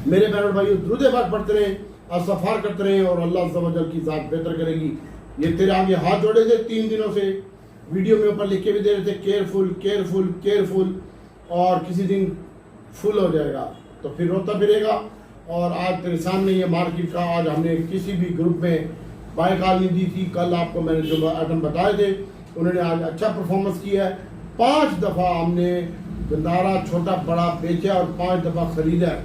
मेरे बहन भाइयों, दुरूद पाक पढ़ते रहें, इस्तग़फ़ार करते रहें और अल्लाह अज़्ज़ा व जल की ज़ात बेहतर करेगी। ये तेरे आगे हाथ जोड़े थे 3 दिनों से, वीडियो में ऊपर लिख के भी दे रहे थे केयरफुल केयरफुल केयरफुल, और किसी दिन फुल हो जाएगा तो फिर रोता फिरेगा। और आज तेरे सामने ये मार्केट का, आज हमने किसी भी ग्रुप में बाय कॉल नहीं दी थी। कल आपको मैंने जो आइटम बताए थे उन्होंने आज अच्छा परफॉर्मेंस किया है। 5 दफ़ा हमने गंदारा छोटा बड़ा बेचा और 5 दफ़ा खरीदा है,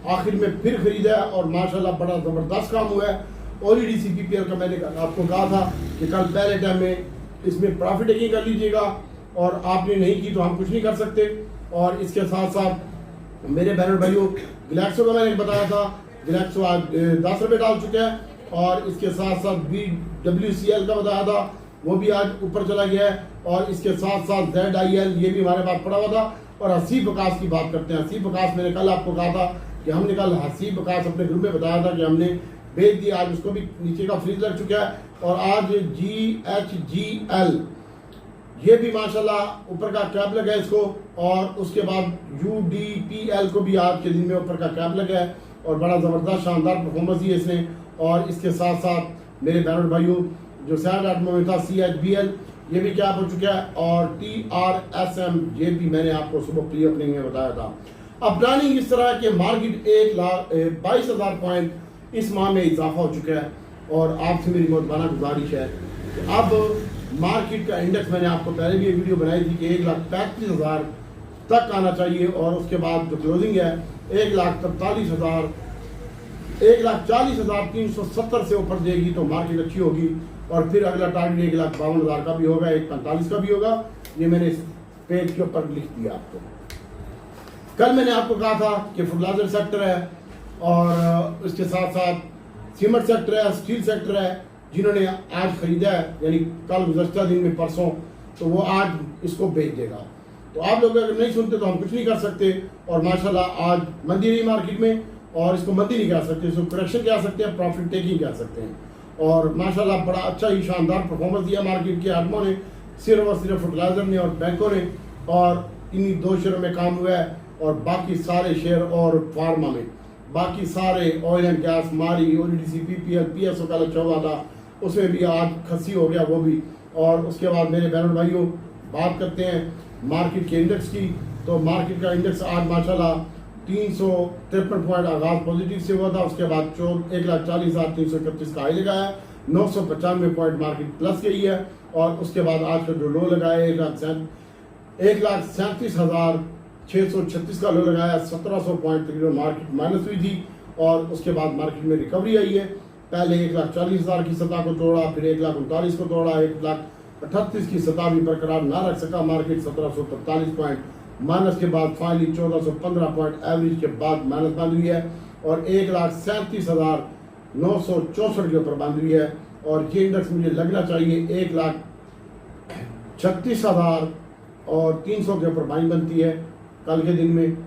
आखिर में फिर खरीदा है और माशाल्लाह बड़ा ज़बरदस्त काम हुआ है। ऑलरेडी CPPL का मैंने आपको कहा था कि कल पहले टाइम में इसमें प्रॉफिट टेकिंग कर लीजिएगा, और आपने नहीं की तो हम कुछ नहीं कर सकते। और इसके साथ साथ मेरे बहनों भाइयों, ग्लैक्सो का मैंने बताया था, ग्लैक्सो आज 10 रुपये डाल चुका है, और इसके साथ साथ BWCL का बताया था, वो भी आज ऊपर चला गया है। और इसके साथ साथ ZIL ये भी हमारे पास पड़ा हुआ था। और हसीब वकास की बात करते हैं। हसीब वकास मैंने कल आपको कहा था कि हमने कल हसीब वकास अपने ग्रुप में बताया था कि हमने बेच दिया, आज उसको भी नीचे का फ्रीज लग चुका है। और आज GHGL ये भी माशाल्लाह ऊपर का कैप लगा है इसको, और उसके बाद UDPL को भी आज के दिन में ऊपर का कैप लगा है और बड़ा ज़बरदस्त शानदार परफॉर्मेंस दी है इसने। और इसके साथ साथ मेरे बहनों भाइयों, जो सैड आइटमों में था CHBL ये भी कैप हो चुका है, और TRSM ये भी मैंने आपको सुबह प्री ओपनिंग में बताया था। अब प्लानिंग इस तरह है कि मार्केट 1,22,000 पॉइंट इस माह में इजाफा हो चुका है, और आपसे मेरी मोहब्बाना गुजारिश है कि अब मार्केट का इंडेक्स, मैंने आपको पहले भी एक वीडियो बनाई थी कि 1,35,000 तक आना चाहिए, और उसके बाद जो क्लोजिंग है 1,43,000 1,40,370 से ऊपर देगी तो मार्केट अच्छी होगी। और फिर अगला टारगेट 1,52,000 का भी होगा, 1,45 का भी होगा। ये मैंने इस पेज के ऊपर लिख दिया आपको। कल मैंने आपको कहा था कि फर्टिलाइजर सेक्टर है, और उसके साथ साथ सीमेंट सेक्टर है, स्टील सेक्टर है, जिन्होंने आज खरीदा है, यानी कल गुज़श्ता दिन में परसों, तो वो आज इसको बेच देगा। तो आप लोग अगर नहीं सुनते तो हम कुछ नहीं कर सकते। और माशाल्लाह आज मंदी रही मार्केट में, और इसको मंदी नहीं कह सकते, इसको करेक्शन कह सकते हैं, प्रॉफिट टेकिंग कह सकते हैं। और माशाल्लाह बड़ा अच्छा ही शानदार परफॉर्मेंस दिया मार्केट के आदमों ने, सिर्फ और सिर्फ फर्टिलाइजर ने और बैंकों ने, और इन्हीं 2 शेयरों में काम हुआ है। और बाकी सारे शेयर और फार्मा में, बाकी सारे ऑयल एंड गैस, मारी, ONGC, PPL, PSO का अच्छा हुआ था, उसमें भी आज खसी हो गया वो भी। और उसके बाद मेरे बहनों भाइयों, बात करते हैं मार्केट के इंडेक्स की। तो मार्केट का इंडेक्स आज माशाल्लाह 353 पॉइंट आगाज पॉजिटिव से हुआ था, उसके बाद 1,40,331 का हाई लगाया, 995 पॉइंट मार्केट प्लस गई है। और उसके बाद आज का जो लो लगाया 1,37,636 का लो लगाया, 1700 पॉइंट तकरीबन मार्केट माइनस हुई थी। और उसके बाद मार्केट में रिकवरी आई है, पहले 1,40,000 की सतह को तोड़ा, फिर 1,39,000 को तोड़ा, 1,38,000 की सतह भी बरकरार ना रख सका मार्केट, 1743 पॉइंट माइनस के बाद फाइनली 1415 पॉइंट एवरेज के बाद माइनस बंद हुई है, और 1,37,964 के ऊपर बंद हुई है। और ये इंडेक्स मुझे लगना चाहिए 1,36,300 के ऊपर बाइंग बनती है कल के दिन में,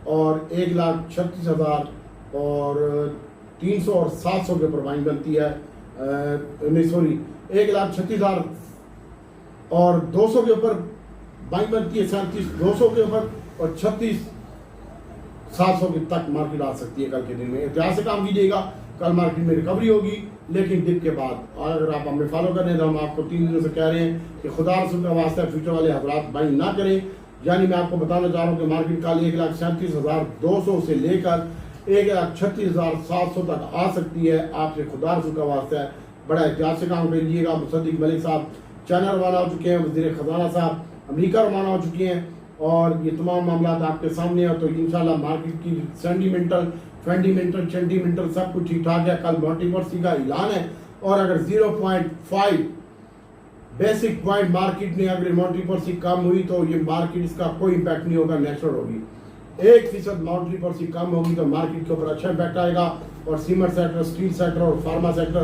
और 1,36,300 और 700 के ऊपर बाइंग बनती है, नहीं सॉरी 1,36,000 और 200 के ऊपर बाइंग बनती है, 37,200 के ऊपर, और 36,700 के तक मार्केट आ सकती है कल के दिन में। एहतियात से काम कीजिएगा, कल मार्केट में रिकवरी होगी, लेकिन डिप के बाद। और अगर आप हमें फॉलो कर रहे हैं तो हम आपको 3 दिनों से कह रहे हैं कि खुदा रसूल का वास्ता फ्यूचर वाले हजरात बाइंग ना करें। यानी मैं आपको बताना चाह रहा हूँ कि मार्केट कल 1,37,200 से लेकर 1,36,700 तक आ सकती है। आपसे खुदा रसूल का वास्ता है, बड़ा एहतियात से काम कीजिएगा। मुसद्दिक मलिक साहब चाइना रवाना हो चुके हैं, वज़ीर खजाना साहब अमेरिका रवाना हो चुके हैं, और ये तमाम मामला आपके सामने है। तो इंशाल्लाह मार्केट की सेंटीमेंटल, फंडामेंटल सब कुछ ठीक ठाक है। कल मल्टीपर्सी का ऐलान है, और अगर 0.5 बेसिक पॉइंट मार्केट ने अगर मल्टीपर्सी कम हुई तो ये मार्केट, इसका कोई इम्पैक्ट नहीं होगा, नेचुरल होगी। 1% मल्टीपर्सी कम होगी तो मार्केट के ऊपर अच्छा इम्पैक्ट आएगा, और सीमेंट सेक्टर, स्टील सेक्टर और फार्मा सेक्टर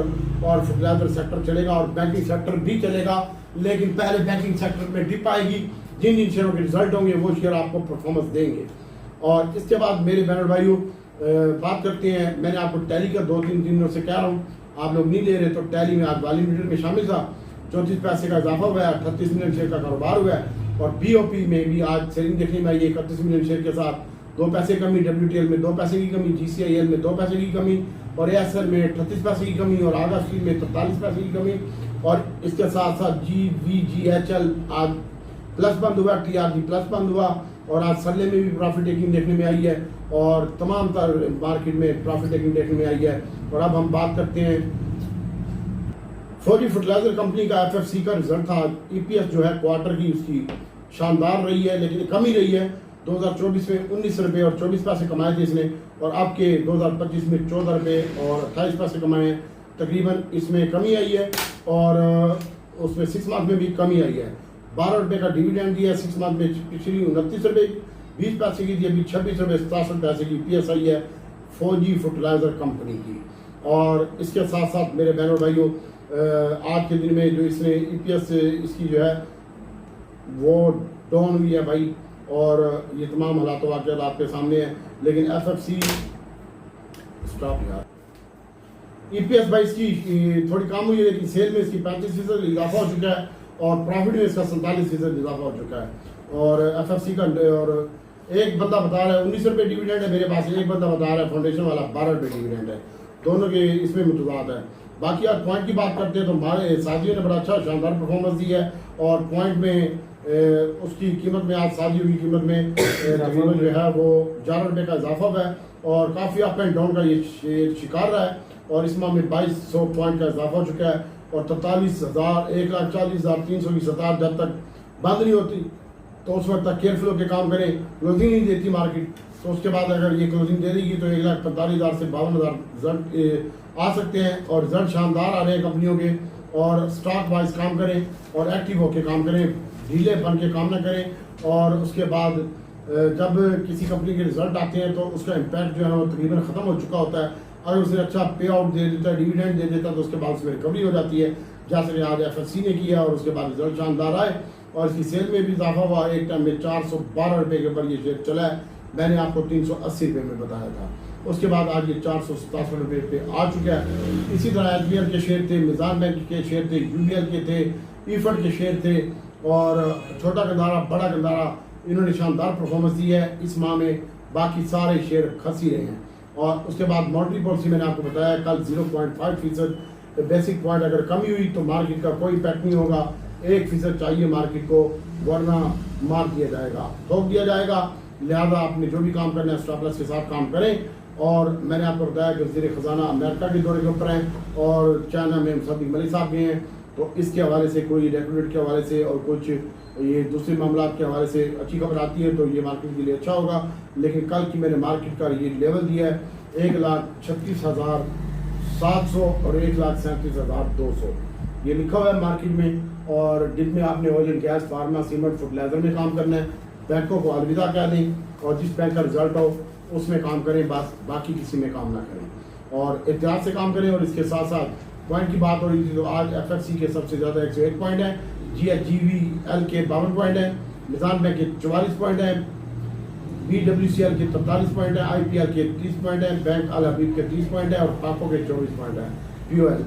और फर्टिलाइजर सेक्टर चलेगा, और बैंकिंग सेक्टर भी चलेगा। लेकिन पहले बैंकिंग सेक्टर में डिप आएगी, जिन जिन शेयरों के रिजल्ट होंगे वो शेयर आपको परफॉर्मेंस देंगे। और इसके बाद मेरे बहन भाइयों बात करते हैं, मैंने आपको टैली का 2-3 दिनों से कह रहा हूँ, आप लोग नहीं ले रहे, तो टैली में आज वाली मीटर में शामिल था 34 पैसे का इजाफा हुआ है, 38 मिलियन शेयर का कारोबार हुआ है। और BOP में भी आज सेलिंग देखने में आई है 31 मिलियन शेयर के साथ 2 पैसे कमी, WTL में 2 पैसे की कमी, GCIL में 2 पैसे की कमी और ASL में 38 पैसे की कमी और आगा स्टील में 43 पैसे की कमी। और इसके साथ साथ GVGHL आज प्लस बंद हुआ, TRG प्लस बंद हुआ और आज सल्ले में भी प्रॉफिट टेकिंग देखने में आई है और तमाम तर मार्केट में प्रॉफिट टेकिंग देखने में आई है। और अब हम बात करते हैं फौजी फर्टिलाइजर कंपनी का FFC का रिजल्ट था। EPS जो है क्वार्टर की उसकी शानदार रही है, लेकिन कमी रही है। 2024 में 19 रुपये और 24 पैसे कमाए थे इसने और अब के 2025 में 14 रुपये और 28 पैसे कमाए हैं। तकरीबन इसमें कमी आई है और उसमें 6 मंथ में भी कमी आई है। 12 रुपये का डिविडेंड दिया है 6 मंथ में, पिछली 29 रुपये 20 पैसे की थी, अभी 26 रुपये 67 पैसे की EPS आई है फौजी फर्टिलाइजर कंपनी की। और इसके साथ साथ मेरे बहनों भाइयों आज के दिन में जो इसने EPS इसकी जो है वो डाउन हुई है भाई और ये तमाम हालात वाक़यात आपके सामने है। लेकिन FFC स्टॉप यार, EPS भाई इसकी थोड़ी कम हुई है, लेकिन सेल में इसकी 35% इजाफा हो चुका है और प्रॉफिट में इसका 47% इजाफा हो चुका है। और FFC का और एक बंदा बता रहा है 19 रुपये डिविडेंड है मेरे पास, एक बंदा बता रहा है फाउंडेशन वाला 12 रुपये डिविडेंड है, दोनों के इसमें मुतजाद है। बाकी आज पॉइंट की बात करते हैं तो हमारे साजियों ने बड़ा अच्छा शानदार परफॉर्मेंस दी है और पॉइंट में उसकी कीमत में आज साजियों की कीमत में तकरीबन जो है वो 11 रुपये का इजाफा हुआ है और काफ़ी अप एंड डाउन का ये शिकार रहा है और इस माह में 2200 पॉइंट का इजाफा हो चुका है और 43,140,300 की सतह जब तक बंद नहीं होती तो उस वक्त तक केयरफुल होकर काम करें। क्लोजिंग नहीं देती मार्केट, तो उसके बाद अगर ये क्लोजिंग दे देगी तो 1,45,000 से 52,000 रिजल्ट आ सकते हैं और रिजल्ट शानदार आ रहे हैं कंपनियों के। और स्टॉक वाइज काम करें और एक्टिव होकर काम करें, ढीले बन के काम ना करें। और उसके बाद जब किसी कंपनी के रिजल्ट आते हैं तो उसका इम्पैक्ट जो है वो तकरीबन ख़त्म हो चुका होता है। अगर उसने अच्छा पे आउट दे देता है, डिविडेंड दे देता है तो उसके बाद उसमें रिकवरी हो जाती है, जैसे आज FFC ने किया और उसके बाद रिजल्ट शानदार आए और इसकी सेल में भी इजाफा हुआ। एक टाइम में 412 रुपये के ऊपर ये शेयर चला है, मैंने आपको 380 रुपये में बताया था। उसके बाद आज ये 487 रुपये पे आ चुका है। इसी तरह SBL के शेयर थे, मिजान बैंक के शेयर थे, UBL के थे, ईफड के शेयर थे और छोटा गंदारा बड़ा गंदारा इन्होंने शानदार परफॉर्मेंस दी है इस माह में। बाकी सारे शेयर खसी रहे हैं। और उसके बाद मॉनेटरी पॉलिसी मैंने आपको बताया कल 0.5% बेसिक पॉइंट अगर कमी हुई तो मार्केट का कोई इम्पैक्ट नहीं होगा। 1% चाहिए मार्केट को, वरना मार दिया जाएगा, ठोक दिया जाएगा। लिहाजा आपने जो भी काम करना है स्टॉप लॉस के साथ काम करें। और मैंने आपको बताया कि वज़ीर ख़जाना अमेरिका के दौरे के ऊपर हैं और चाइना में सदी मलिक साहब गए हैं, तो इसके हवाले से कोई रेगुलेट के हवाले से और कुछ ये दूसरे मामला के हवाले से अच्छी खबर आती है तो ये मार्केट के लिए अच्छा होगा। लेकिन कल की मैंने मार्केट का ये लेवल दिया है 1,36,700 और 1,37,200 ये लिखा हुआ है मार्केट में। और जिसमें आपने oil and gas, pharma, cement, fertiliser में काम करना है, बैंकों को अलविदा कह दें और जिस बैंक का रिजल्ट हो उसमें काम करें, बस बाकी किसी में काम ना करें और एहतियात से काम करें। और इसके साथ साथ पॉइंट की बात हो रही थी तो आज FFC के सबसे ज़्यादा 101 पॉइंट है, GVL के 52 पॉइंट है, निज़ाम बैंक के 44 पॉइंट है, BWCL के 43 पॉइंट है, IPL के 30 पॉइंट है, बैंक अल हबीब के 30 पॉइंट है और पाको के 24 पॉइंट है POL।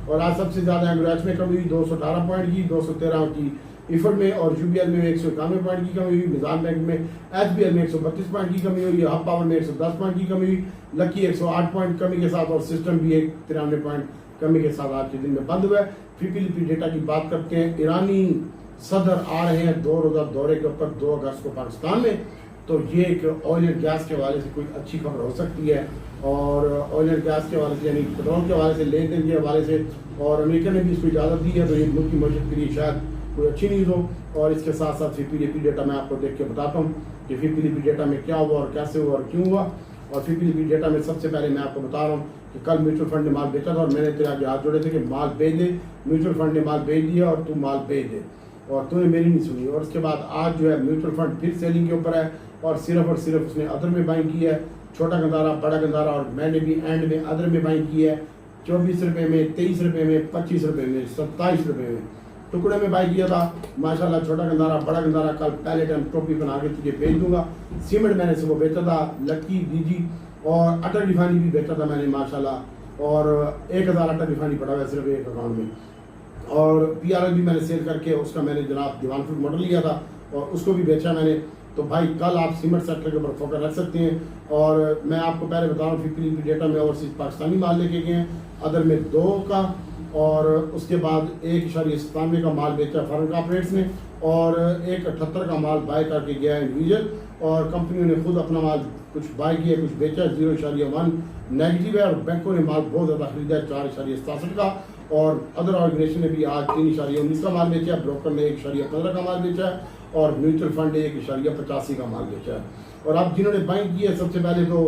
और आज सबसे ज़्यादा एंग्रेज में कमी हुई 218 पॉइंट की, 213 की ईफड में और UBL में 191 पॉइंट की कमी हुई, निज़ाम बैंक में SBL में 132 पॉइंट की कमी हुई, हब पावर में 110 पॉइंट की कमी हुई, लकी 108 पॉइंट कमी के साथ और सिस्टम भी 93 पॉइंट कमी के साथ आज के दिन में बंद हुआ है। PPLP डेटा की बात करते हैं, ईरानी सदर आ रहे हैं 2 रोज़ा दौरे के ऊपर 2 अगस्त को पाकिस्तान में, तो ये एक ऑयल एंड गैस के हवाले से कोई अच्छी खबर हो सकती है। और ऑयल एंड गैस के हवाले से यानी पेट्रोल के हवाले से, लेन देन के हवाले से, और अमेरिका ने भी इसको इजाज़त दी है तो ये मुल्क की मदद के लिए शायद कोई अच्छी न्यूज़ हो। और इसके साथ साथ PPLP डेटा मैं आपको देख के बताता हूँ कि PPLP डेटा में क्या हुआ और कैसे हुआ और क्यों हुआ। और PPLP डेटा में सबसे पहले मैं आपको बता रहा हूँ कि कल म्यूचुअल फंड ने माल बेचा था और मैंने तेरे आगे हाथ जोड़े थे कि माल बेच दे, म्यूचुअल फंड ने माल बेच दिया और तू माल बेच दे, और तूने मेरी नहीं सुनी। और उसके बाद आज जो है म्यूचुअल फंड फिर सेलिंग के ऊपर है और सिर्फ उसने अदर में बाइंग की है, छोटा गंदारा बड़ा गंदारा, और मैंने भी एंड में अदर में बाइंग की है 24 रुपये में, 23 रुपये में, 25 रुपये में, 27 रुपये में टुकड़े में बाई किया था। माशाल्लाह छोटा गंदारा बड़ा गंदारा कल पहले टाइम टोपी बना के तुझे भेज दूंगा। सीमेंट मैंने सुबह बेचा था, लक्की DG और अटल रिफाइनरी भी बेचा था मैंने माशाल्लाह, और 1000 अटल रिफाइनरी पड़ा हुआ है सिर्फ एक अकाउंट में। और PRL भी मैंने सेल करके उसका मैंने जनाब दीवान फूड मॉडल लिया था और उसको भी बेचा मैंने। तो भाई कल आप सीमेंट सेक्टर के ऊपर फोकस रख सकते हैं। और मैं आपको पहले बता रहा हूँ FIPLP डेटा में ओवरसीज पाकिस्तानी माल लेके गए हैं, अदर में 2 का, और उसके बाद 1.97 का माल बेचा फॉरेन कॉर्पोरेट्स ने, और 1.78 का माल बाय करके गया है इंडिविजुअल, और कंपनियों ने खुद अपना माल कुछ बाय किया कुछ बेचा। 0.1 नेगेटिव है, और बैंकों ने माल बहुत ज़्यादा खरीदा है 4.67 का, और अदर ऑर्गेनाइजेशन ने भी आज 3.19 का माल बेचा है, ब्रोकर ने 1.15 का माल बेचा है, और म्यूचुअल फंड 1.85 का माल बेचा है। और अब जिन्होंने बाइंग की है सबसे पहले तो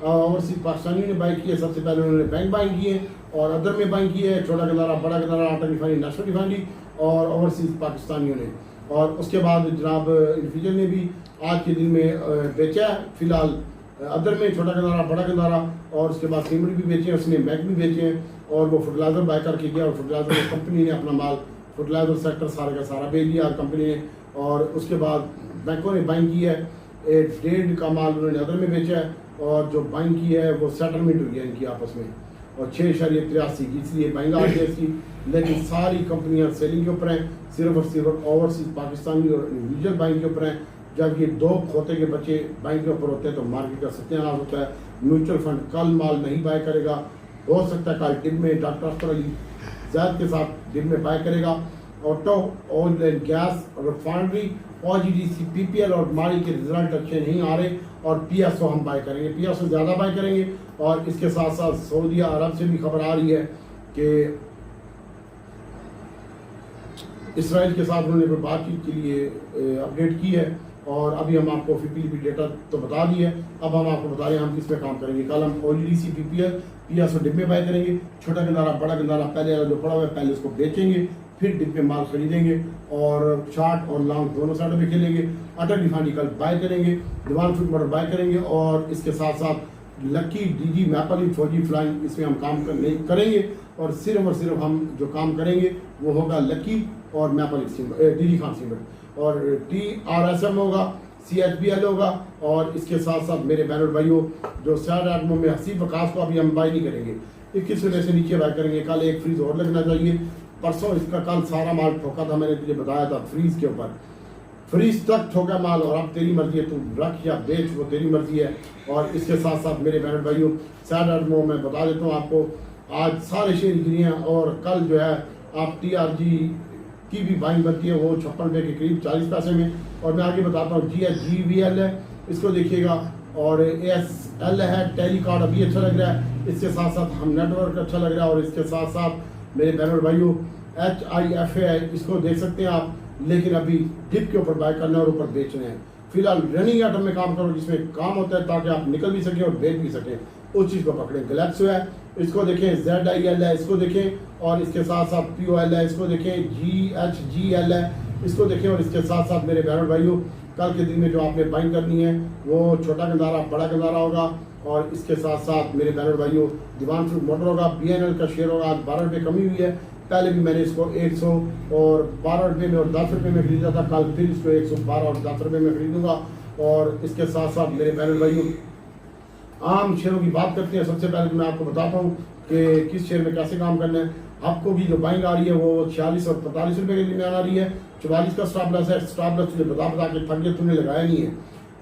ओवरसीज पाकिस्तानी ने बाइंग की है, सबसे पहले उन्होंने बैंक बाइंग की है और अदर में बाइंग की है, छोटा गंदारा, बड़ा गंदारा, आटा रिफाइनरी, नेशनल रिफाइनरी और ओवरसीज पाकिस्तानियों ने। और उसके बाद जनाब इंडिविजुअल ने भी आज के दिन में बेचा है फिलहाल अदर में, छोटा गंदारा, बड़ा गंदारा, और उसके बाद सीमेंट भी बेचे हैं, उसने बैंक भी बेचे हैं, और वो फर्टिलाइजर बाय करके गया, और फर्टिलाइजर कंपनी ने अपना माल फर्टिलाइजर सेक्टर सारा का सारा बेच दिया कंपनी ने। और उसके बाद बैंकों ने बाइंग की है, 1.5 का माल उन्होंने अदर में बेचा है, और जो बाइंग की है वो सेटलमेंट हुई है इनकी आपस में, और 6.83 की, इसलिए बाइंग आ गई इसकी। लेकिन सारी कंपनियां सेलिंग के ऊपर हैं, सिर्फ और सिर्फ ओवरसीज पाकिस्तानी और इंडिविजुअल बाइंग के ऊपर हैं। जब ये 2 खोते के बच्चे बाइंग के ऊपर होते हैं तो मार्केट का सत्यानाश होता है। म्यूचुअल फंड कल माल नहीं बाय करेगा, हो सकता है कल डिप में डॉक्टर अख्तर अली जैद के साथ डिप में बाय करेगा। Auto, oil and gas, refinery, OGDC, PPL और माली के रिजल्ट अच्छे नहीं आ रहे, और PSO हम बाय करेंगे, PSO ज़्यादा बाय करेंगे। और इसके साथ साथ सऊदी अरब से भी खबर आ रही है कि इसराइल के साथ उन्होंने कोई बातचीत के लिए अपडेट की है, और अभी हम आपको FIPLP डेटा तो बता दिए, अब हम आपको बता रहे हैं हम किस पे काम करेंगे। कल हम OGDC, PPL, PSO डिब्बे बाय करेंगे, छोटा गंदारा, बड़ा गंदारा, पहले वाला जो पड़ा हुआ है पहले उसको बेचेंगे, फिर डिप में माल खरीदेंगे, और शार्ट और लॉन्ग दोनों साइडों में खेलेंगे। अटल रिफाइनरी कल बाय करेंगे, दीवान फूड मॉडल बाय करेंगे, और इसके साथ साथ लकी, DG, मैपल, फौजी फ्लाइंग, इसमें हम काम करेंगे। और सिर्फ हम जो काम करेंगे वो होगा लकी और मैपल DG खान सीमेंट, और TRSM होगा, CHBL होगा, और इसके साथ साथ मेरे बैनर भाइयों जो सैड आदमों में हसीब वकास को अभी हम बाय नहीं करेंगे, 21 रुपये से नीचे बाय करेंगे। कल एक फ्रीज और लगना चाहिए, परसों इसका कल सारा माल ठोका था, मैंने तुझे बताया था फ्रीज के ऊपर, फ्रीज तक ठोका माल, और अब तेरी मर्जी है, तू रख या बेच, वो तेरी मर्जी है। और इसके साथ साथ मेरे बैनर भाइयों सैड आदमों मैं बता देता हूँ आपको, आज सारे शेयर गिरे हैं, और कल जो है आप TRG की भी बाइंग बनती है, वो 56 रुपये के करीब 40 पैसे में। और मैं आगे बताता हूँ GVL है, इसको देखिएगा, और ASL है, टेलीकॉर्ड अभी अच्छा लग रहा है, इसके साथ साथ हम नेटवर्क अच्छा लग रहा है, और इसके साथ साथ मेरे बैनर भाइयों HIFA है, इसको देख सकते हैं आप, लेकिन अभी डिप के ऊपर बाय करना है और ऊपर बेचने हैं। फिलहाल रनिंग आइटम में काम करो जिसमें काम होता है, ताकि आप निकल भी सकें और बेच भी सकें, उस चीज़ को पकड़ें। गैलेक्सो है, इसको देखें, ZIL है, इसको देखें, और इसके साथ साथ POL है, इसको देखें, GHGL है, इसको देखें। और इसके साथ साथ मेरे बहन भाइयों कल के दिन में जो आपने बाइंग करनी है वो छोटा गंदारा, बड़ा गंदारा होगा, और इसके साथ साथ मेरे बहन भाइयों दीवान फूड मोटर होगा, BNL का शेयर होगा, आज 12 रुपये कमी हुई है, पहले भी मैंने इसको 112 रुपये में और 10 रुपये में खरीदा था, कल फिर इसको 112 और 10 रुपये में खरीदूंगा। और इसके साथ साथ मेरे बहन भाइयों आम शेयरों की बात करते हैं। सबसे पहले मैं आपको बताता हूँ कि किस शेयर में कैसे काम करना है। आपको की जो बाइंग आ रही है वो 46 और 45 रुपये के दरमियान आ रही है। 44 का स्टॉप लॉस है, स्टॉप लॉस तुझे बता के थक गया, तुमने लगाया नहीं है।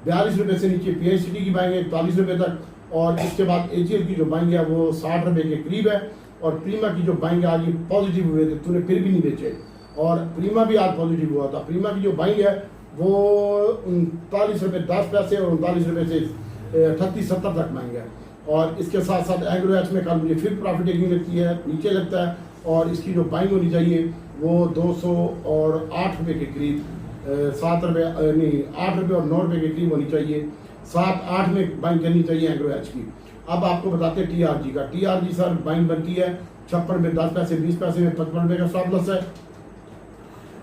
42 रुपये से नीचे PICT की बाइंग है 41 रुपये तक, और इसके बाद AGL की जो बाइंग है वो 60 रुपये के करीब है। और प्रीमा की जो बाइंग आज ये पॉजिटिव हुए थे, तूने फिर भी नहीं बेचे, और प्रीमा भी आज पॉजिटिव हुआ था। प्रीमा की जो बाइंग है वो 39 रुपये 10 पैसे और 39 रुपये से 38-70 तक बाइंग है। और इसके साथ साथ एग्रो एच में कल मुझे फिर प्रॉफिट टेकिंग लगती है, नीचे लगता है, और इसकी जो बाइंग होनी चाहिए वो 208 रुपये के करीब, 7 रुपये नहीं 8 रुपये और 9 रुपये के करीब होनी चाहिए, 7-8 में बाइंग करनी चाहिए एग्रो एच की। अब आपको बताते हैं TRG का। TRG सर बाइंग बनती है 56 रुपये 10 पैसे 20 पैसे में, 55 रुपये का स्टॉप लॉस है।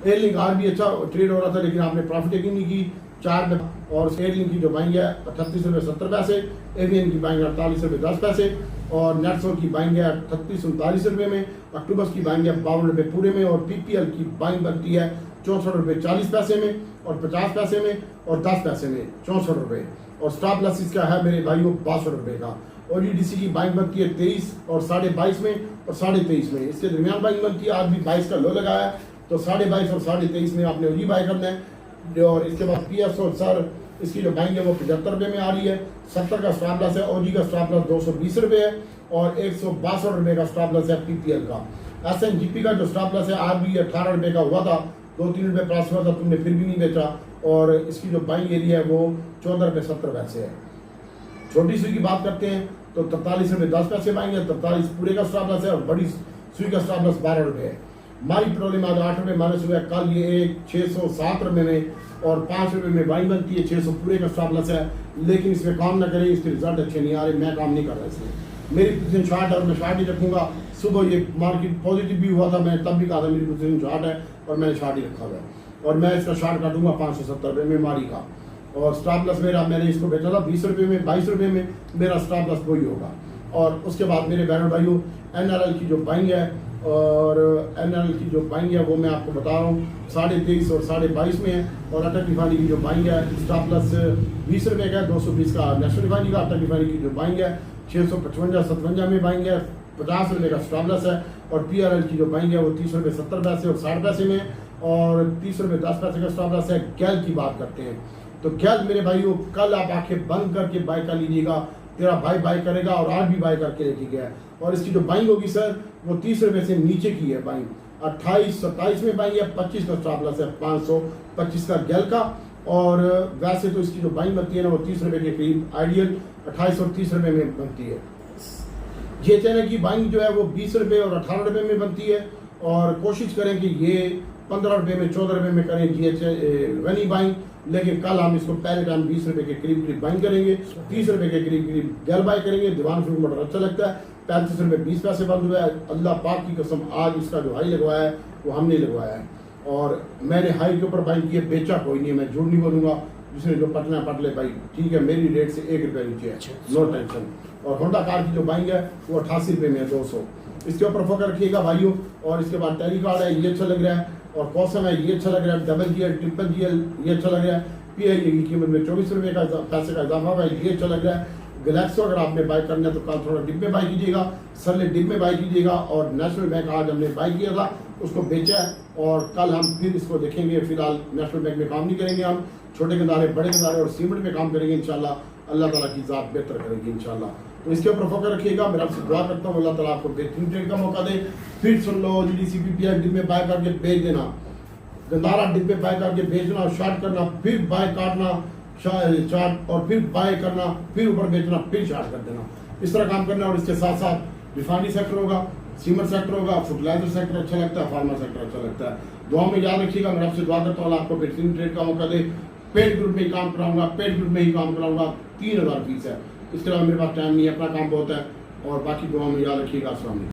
एयरलिंक आज भी अच्छा ट्रेड हो रहा था, लेकिन आपने प्रॉफिट टेकिंग नहीं की 4 में। और एयरलिंक की जो बाइंग है 38 रुपये 70 पैसे, एवियन की बाइंग 48 रुपये 10 पैसे, और नेटसो की बाइंग है 38-39 रुपये में, अक्टूबस की बाइंग है 52 रुपये पूरे में, और PPL की बाइंग बनती है 64 रुपये 40 पैसे में, और 50 पैसे में, और 10 पैसे में 64 रुपये। और स्टॉप लॉस इसका है मेरे भाइयों 62 रुपये का। OGDC की बाइंग बनती है 23 और 22.5 में और 23.5 में, इसके दरमियान बाइंग बनती है। आज भी 22 का लो लगाया है तो 22.5 और 23.5 में आपने OG बाय करना है। और इसके बाद PS और सर इसकी जो बाइंग है वो 75 रुपये में आ रही है। 70 का स्टॉप लॉस है, OG का स्टॉप लॉस 220 रुपये है और 162 रुपये का स्टॉप लॉस है PPL का। SNGP का जो स्टॉप लॉस है आज भी 18 रुपये का हुआ था, 2-3 रुपये प्राइस हुआ था, तुमने फिर भी नहीं बेचा और इसकी जो बाइंग एरिया है वो 14 रुपये 70 पैसे है। छोटी सुई की बात करते हैं तो 43 रुपये 10 पैसे बाइंग है, 43 पूरे का स्टॉप लॉस है और बड़ी सुई का स्टॉप लॉस 12 रुपये है। मारी पेट्रोलियम आज 8 रुपये माइनस हुआ है, कल ये 607 रुपये में और 5 रुपये में बाइंग बनती है, 600 पूरे का स्टॉप लॉस है। लेकिन इसमें काम ना करें, इसके रिजल्ट अच्छे नहीं आ रहे, मैं काम नहीं कर रहा इसमें। मेरी पोजीशन शॉर्ट है और मैं शॉर्ट ही रखूंगा। सुबह ये मार्केट पॉजिटिव भी हुआ था, मैंने तब भी कहा था मेरी पोजीशन शॉर्ट है और मैंने शॉर्ट ही रखा हुआ है और मैं इसका शॉर्ट काटूंगा 570 रुपये में मारी का। और स्टॉप लॉस मेरा, मैंने इसको बेचा था 20 रुपये में, 22 रुपये में मेरा स्टॉप लॉस वही होगा। और उसके बाद मेरे बहनों भाइयों NRL की जो बाइंग है और NRL की जो बाइंग है वो मैं आपको बता रहा हूँ 23.5 और 22.5 में है। और अटक रिफाइनरी की जो बाइंग है स्टॉप लॉस 20 रुपये का है, 220 का नेशनल रिफाइनरी का। अटक रिफाइनरी की जो बाइंग है 655-57 में बाइंग है, 50 रुपये का स्टॉप लॉस है। और PRL की जो बाइंग है वो 30 रुपये 70 पैसे और 60 पैसे में और 30 रुपये 10 पैसे का स्टॉप लॉस है। गैल की बात करते हैं तो गैल मेरे भाइयों कल आप आंखें बंद करके बाय कर लीजिएगा, तेरा भाई बाय करेगा और आज भी बाय करके लेके गया। और इसकी जो बाइंग होगी सर वो 30 रुपये से नीचे की है बाइंग, 28-27 में बाइंग है, 25 का स्टॉप लॉस है, 525 का गैल का। और वैसे तो इसकी जो बाइंग बनती है ना वो 30 रुपये के करीब आइडियल 28 और 30 रुपये में बनती है। ये चैनल की बाइंग जो है वो 20 रुपये और 18 रुपये में बनती है और कोशिश करें कि ये 15 रुपये में 14 रुपये में करें GH बाइंग। लेकिन कल हम इसको पहले टाइम 20 रुपये के करीब बाइंग करेंगे, 30 रुपये के करीब गैल बाय करेंगे। दीवान फ्रूट मोटर अच्छा लगता है, 35 रुपये 20 पैसे बंद हुआ है। अल्लाह पाक की कसम आज इसका जो हाई लगवाया है वो हमने लगवाया है और मैंने हाई के ऊपर बाइंग किए, बेचा कोई नहीं है, मैं झूठ नहीं बोलूँगा। जिसने जो पटना पट ले भाई ठीक है, मेरी रेट से 1 रुपये नीचे है, नो टेंशन। और होंडा कार की जो बाइंग है वो 88 रुपये में है, 200। इसके ऊपर फोकस रखिएगा भाइयों। और इसके बाद टेली कार्ड है, ये अच्छा लग रहा है। और कॉसम है, ये अच्छा लग रहा है। डबल GL ट्रिपल GL ये अच्छा लग रहा है। PI की कीमत में 24 रुपये का पैसे का इजाफा हुआ है, ये अच्छा लग रहा है। गैलेक्सो अगर आपने बाय करना है तो कल थोड़ा डिप में बाय कीजिएगा, सरले डिप में बाय कीजिएगा। और नेशनल बैंक आज हमने बाय किया था, उसको बेचा है और कल हम फिर इसको देखेंगे। फिलहाल नेशनल बैंक में काम नहीं करेंगे, हम छोटे गंदारे बड़े गंदारे और सीमेंट में काम करेंगे इंशाल्लाह। अल्लाह ताला की ज़ात बेहतर करेगी इंशाल्लाह। तो इसके ऊपर फोकस रखिएगा। मैं आपसे दुआ करता हूँ अल्लाह ताला आपको बेहतरीन ट्रेड का मौका दे। फिर सुन लो OGDC PPI डिप में बाय करके बेच देना, गंदारा डिब्बे बाय करके बेचना, शॉर्ट करना, फिर बाय काटना शॉर्ट और फिर बाय करना, फिर ऊपर बेचना, फिर शॉर्ट कर देना। इस तरह काम करना। और इसके साथ साथ रिफाइनरी सेक्टर होगा, सीमेंट सेक्टर होगा, फर्टिलाइजर सेक्टर अच्छा लगता है, फार्मा सेक्टर अच्छा लगता है। दुआ में याद रखिएगा। मैं आपसे दुआ करता हूँ आपको बेहतरीन ट्रेड का मौका दे। पेड ग्रुप में ही काम कराऊंगा, पेड ग्रुप में ही काम कराऊंगा। 3000 फीस है, इसके अलावा मेरे पास टाइम नहीं है, अपना काम बहुत है। और बाकी दुआ में याद रखिएगा। अस्सलाम वालेकुम।